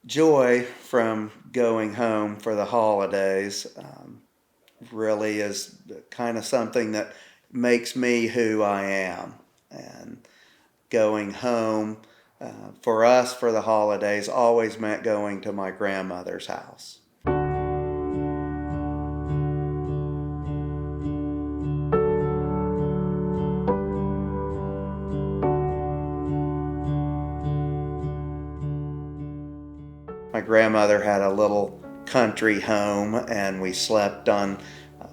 Joy from going home for the holidays really is kind of something that makes me who I am. And going home for us for the holidays always meant going to my grandmother's house. My grandmother had a little country home, and we slept on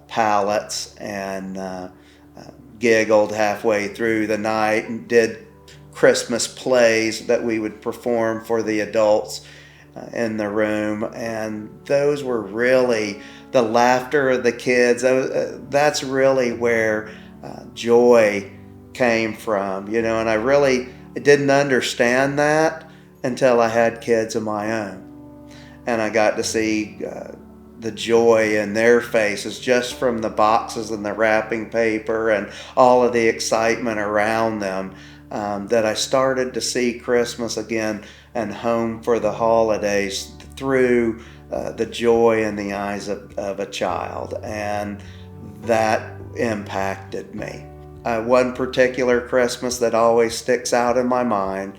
pallets and giggled halfway through the night and did Christmas plays that we would perform for the adults in the room. And those were really the laughter of the kids. That's really where joy came from, and I didn't understand that until I had kids of my own. And I got to see the joy in their faces just from the boxes and the wrapping paper and all of the excitement around them, that I started to see Christmas again and home for the holidays through the joy in the eyes of a child. And that impacted me. One particular Christmas that always sticks out in my mind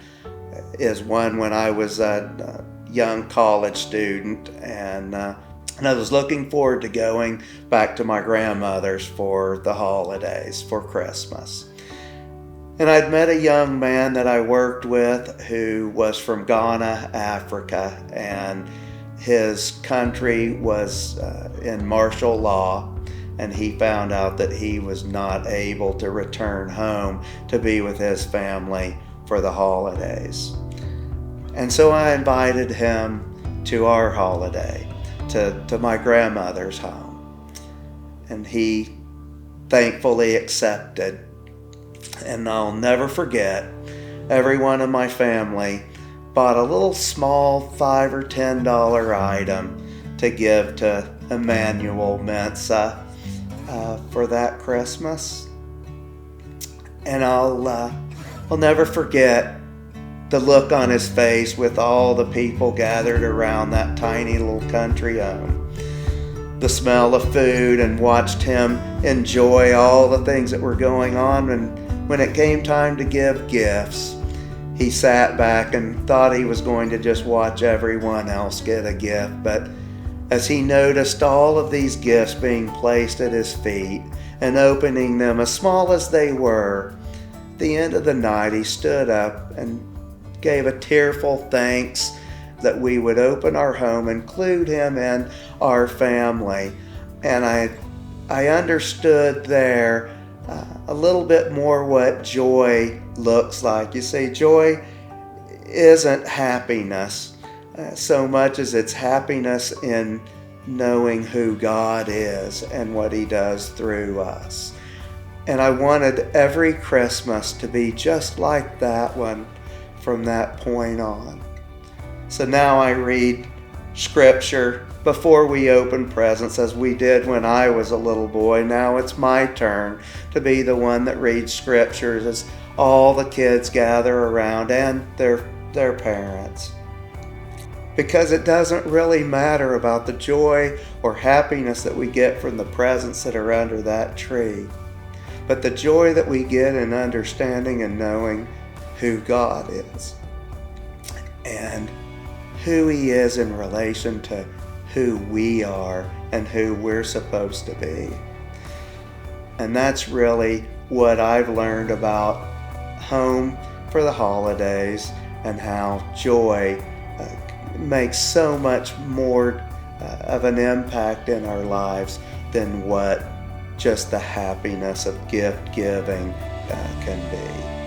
is one when I was a young college student, and I was looking forward to going back to my grandmother's for the holidays, for Christmas. And I'd met a young man that I worked with who was from Ghana, Africa, and his country was in martial law, and he found out that he was not able to return home to be with his family for the holidays. And so I invited him to our holiday, to my grandmother's home. And he thankfully accepted. And I'll never forget, everyone in my family bought a little small $5 or $10 item to give to Emmanuel Mensa for that Christmas. And I'll never forget the look on his face with all the people gathered around that tiny little country home. The smell of food, and watched him enjoy all the things that were going on. And when it came time to give gifts, he sat back and thought he was going to just watch everyone else get a gift. But as he noticed all of these gifts being placed at his feet and opening them, as small as they were, at the end of the night he stood up and gave a tearful thanks that we would open our home, include him in our family. And I understood there a little bit more what joy looks like. You see, joy isn't happiness so much as it's happiness in knowing who God is and what He does through us. And I wanted every Christmas to be just like that one from that point on. So now I read Scripture before we open presents, as we did when I was a little boy. Now it's my turn to be the one that reads Scriptures as all the kids gather around, and their parents. Because it doesn't really matter about the joy or happiness that we get from the presents that are under that tree, but the joy that we get in understanding and knowing who God is and who He is in relation to who we are and who we're supposed to be. And that's really what I've learned about home for the holidays, and how joy makes so much more of an impact in our lives than what just the happiness of gift giving can be.